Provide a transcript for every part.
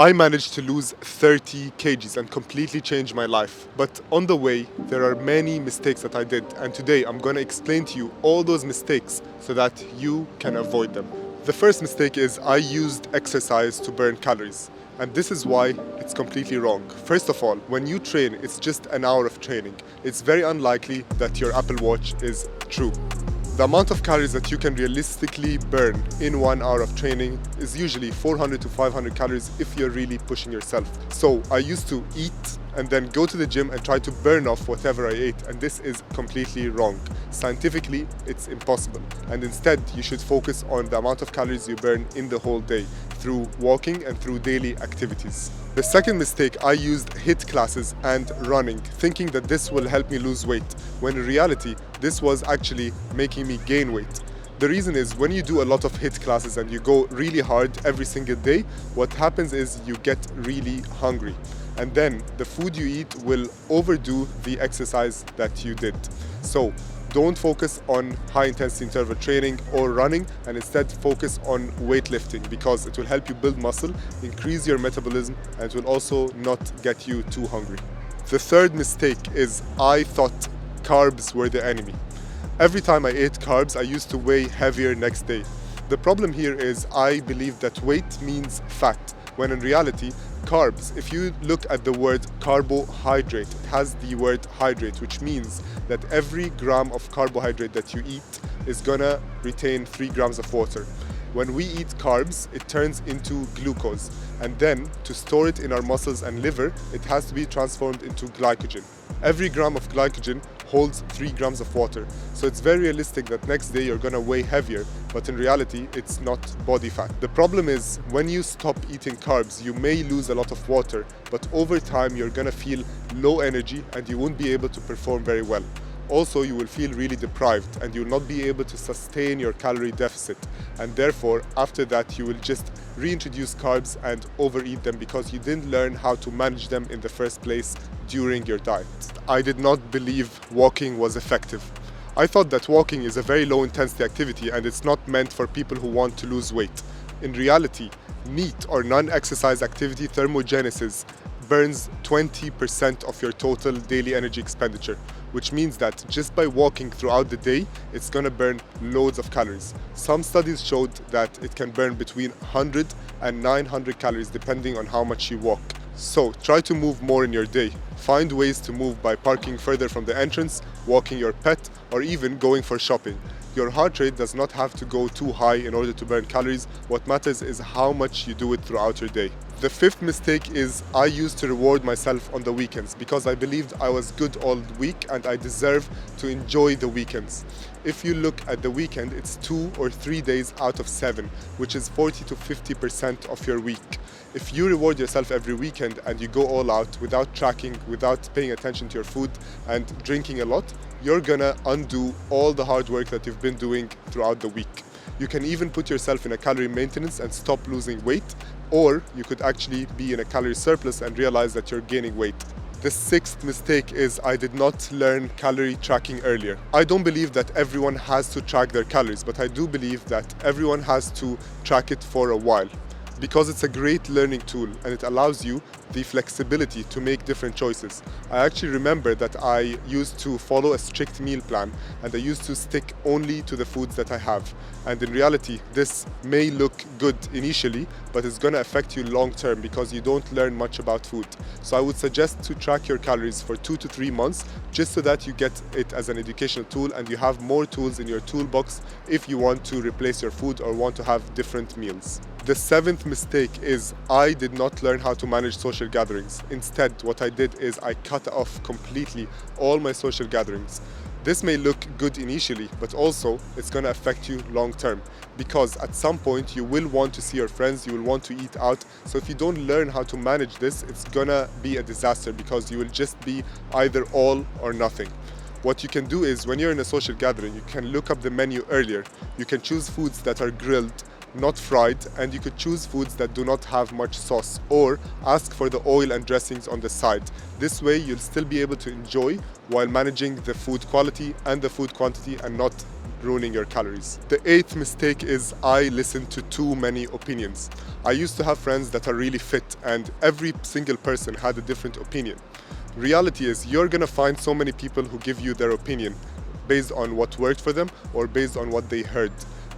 I managed to lose 30 kgs and completely change my life. But on the way, there are many mistakes that I did. And today I'm going to explain to you all those mistakes so that you can avoid them. The first mistake is I used exercise to burn calories. And this is why it's completely wrong. First of all, when you train, it's just an hour of training. It's very unlikely that your Apple Watch is true. The amount of calories that you can realistically burn in 1 hour of training is usually 400 to 500 calories if you're really pushing yourself. So I used to eat and then go to the gym and try to burn off whatever I ate, and this is completely wrong. Scientifically, it's impossible, and instead you should focus on the amount of calories you burn in the whole day through walking and through daily activities. The second mistake, I used HIIT classes and running, thinking that this will help me lose weight, when in reality, this was actually making me gain weight. The reason is when you do a lot of HIIT classes and you go really hard every single day, what happens is you get really hungry. And then the food you eat will overdo the exercise that you did. So don't focus on high intensity interval training or running, and instead focus on weightlifting, because it will help you build muscle, increase your metabolism, and it will also not get you too hungry. The third mistake is I thought carbs were the enemy. Every time I ate carbs, I used to weigh heavier next day. The problem here is I believe that weight means fat, when in reality, carbs, if you look at the word carbohydrate, it has the word hydrate, which means that every gram of carbohydrate that you eat is gonna retain 3 grams of water. When we eat carbs, it turns into glucose, and then to store it in our muscles and liver, it has to be transformed into glycogen. Every gram of glycogen holds 3 grams of water, so it's very realistic that next day you're gonna weigh heavier, but in reality it's not body fat. The problem is when you stop eating carbs, you may lose a lot of water, but over time you're gonna feel low energy and you won't be able to perform very well. Also, you will feel really deprived and you will not be able to sustain your calorie deficit, and therefore after that you will just reintroduce carbs and overeat them because you didn't learn how to manage them in the first place during your diet. I did not believe walking was effective. I thought that walking is a very low intensity activity and it's not meant for people who want to lose weight. In reality, NEAT or non-exercise activity thermogenesis burns 20% of your total daily energy expenditure, which means that just by walking throughout the day, it's gonna burn loads of calories. Some studies showed that it can burn between 100 and 900 calories depending on how much you walk. So try to move more in your day. Find ways to move by parking further from the entrance, walking your pet, or even going for shopping. Your heart rate does not have to go too high in order to burn calories. What matters is how much you do it throughout your day. The fifth mistake is I used to reward myself on the weekends because I believed I was good all week and I deserve to enjoy the weekends. If you look at the weekend, it's 2 or 3 days out of 7, which is 40 to 50% of your week. If you reward yourself every weekend and you go all out without tracking, without paying attention to your food and drinking a lot, you're gonna undo all the hard work that you've been doing throughout the week. You can even put yourself in a calorie maintenance and stop losing weight, or you could actually be in a calorie surplus and realize that you're gaining weight. The sixth mistake is I did not learn calorie tracking earlier. I don't believe that everyone has to track their calories, but I do believe that everyone has to track it for a while, because it's a great learning tool and it allows you the flexibility to make different choices. I actually remember that I used to follow a strict meal plan and I used to stick only to the foods that I have. And in reality, this may look good initially, but it's gonna affect you long term because you don't learn much about food. So I would suggest to track your calories for 2 to 3 months, just so that you get it as an educational tool and you have more tools in your toolbox if you want to replace your food or want to have different meals. The seventh mistake is I did not learn how to manage social gatherings. Instead, what I did is I cut off completely all my social gatherings. This may look good initially, but also it's going to affect you long term, because at some point you will want to see your friends, you will want to eat out. So if you don't learn how to manage this, it's gonna be a disaster because you will just be either all or nothing. What you can do is when you're in a social gathering, you can look up the menu earlier. You can choose foods that are grilled, not fried, and you could choose foods that do not have much sauce, or ask for the oil and dressings on the side. This way you'll still be able to enjoy while managing the food quality and the food quantity and not ruining your calories. The 8th mistake is I listen to too many opinions. I used to have friends that are really fit and every single person had a different opinion. Reality is you're gonna find so many people who give you their opinion based on what worked for them or based on what they heard.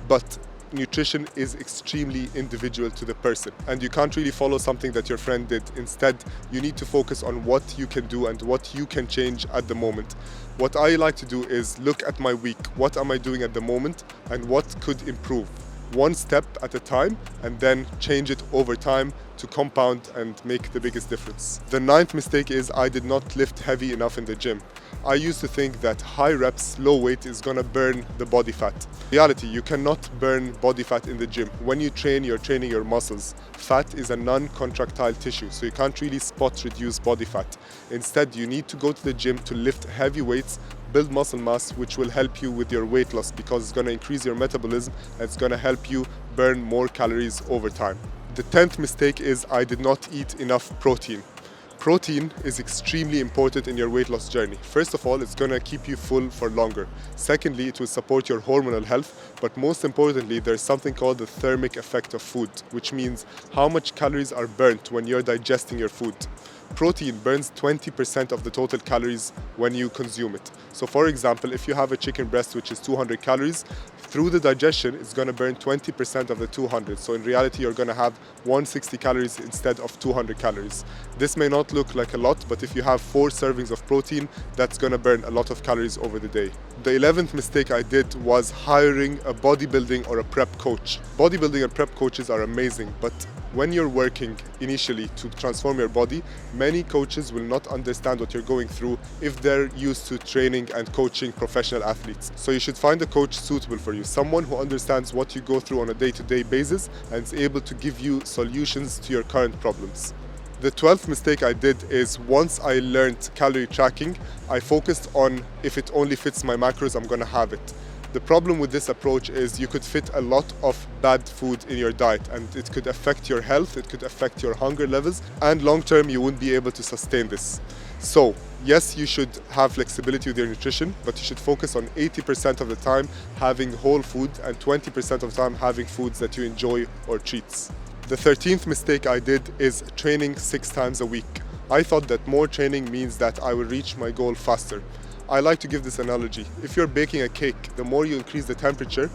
But nutrition is extremely individual to the person and you can't really follow something that your friend did. Instead, you need to focus on what you can do and what you can change at the moment. What I like to do is look at my week, what am I doing at the moment and what could improve. One step at a time and then change it over time to compound and make the biggest difference. The 9th mistake is I did not lift heavy enough in the gym. I used to think that high reps, low weight is gonna burn the body fat. Reality, you cannot burn body fat in the gym. When you train, you're training your muscles. Fat is a non-contractile tissue, so you can't really spot reduce body fat. Instead, you need to go to the gym to lift heavy weights, build muscle mass, which will help you with your weight loss because it's going to increase your metabolism and it's going to help you burn more calories over time. The 10th mistake is I did not eat enough protein. Protein is extremely important in your weight loss journey. First of all, it's going to keep you full for longer. Secondly, it will support your hormonal health. But most importantly, there's something called the thermic effect of food, which means how much calories are burnt when you're digesting your food. Protein burns 20% of the total calories when you consume it. So for example, if you have a chicken breast which is 200 calories, through the digestion it's going to burn 20% of the 200. So in reality you're going to have 160 calories instead of 200 calories. This may not look like a lot, but if you have 4 servings of protein, that's going to burn a lot of calories over the day. The 11th mistake I did was hiring a bodybuilding or a prep coach. Bodybuilding and prep coaches are amazing, but when you're working initially to transform your body, many coaches will not understand what you're going through if they're used to training and coaching professional athletes. So you should find a coach suitable for you, someone who understands what you go through on a day-to-day basis and is able to give you solutions to your current problems. The 12th mistake I did is once I learned calorie tracking, I focused on if it only fits my macros, I'm gonna have it. The problem with this approach is you could fit a lot of bad food in your diet and it could affect your health, it could affect your hunger levels, and long term you won't be able to sustain this. So yes, you should have flexibility with your nutrition, but you should focus on 80% of the time having whole food and 20% of the time having foods that you enjoy or treats. The 13th mistake I did is training 6 times a week. I thought that more training means that I will reach my goal faster. I like to give this analogy. If you're baking a cake, the more you increase the temperature,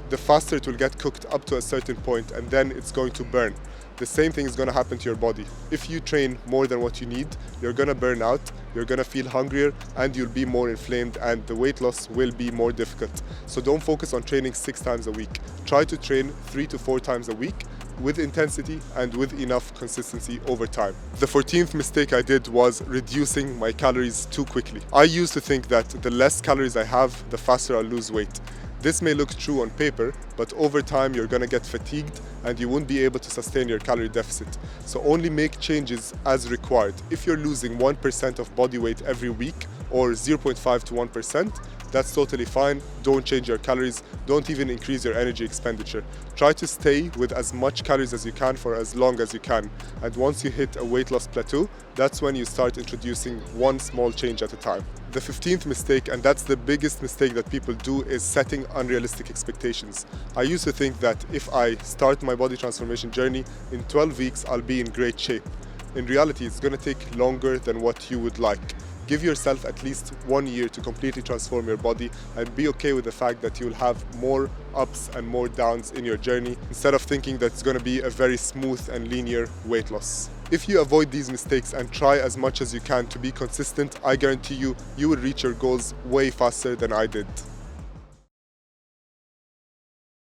the faster it will get cooked up to a certain point and then it's going to burn. The same thing is going to happen to your body. If you train more than what you need, you're going to burn out, you're going to feel hungrier and you'll be more inflamed and the weight loss will be more difficult. So don't focus on training 6 times a week. Try to train 3 to 4 times a week with intensity and with enough consistency over time. The 14th mistake I did was reducing my calories too quickly. I used to think that the less calories I have, the faster I'll lose weight. This may look true on paper, but over time you're gonna get fatigued and you won't be able to sustain your calorie deficit. So only make changes as required. If you're losing 1% of body weight every week or 0.5 to 1%, that's totally fine. Don't change your calories. Don't even increase your energy expenditure. Try to stay with as much calories as you can for as long as you can. And once you hit a weight loss plateau, that's when you start introducing one small change at a time. The 15th mistake, and that's the biggest mistake that people do, is setting unrealistic expectations. I used to think that if I start my body transformation journey, in 12 weeks I'll be in great shape. In reality, it's going to take longer than what you would like. Give yourself at least 1 year to completely transform your body and be okay with the fact that you'll have more ups and more downs in your journey instead of thinking that it's going to be a very smooth and linear weight loss. If you avoid these mistakes and try as much as you can to be consistent, I guarantee you, you will reach your goals way faster than I did.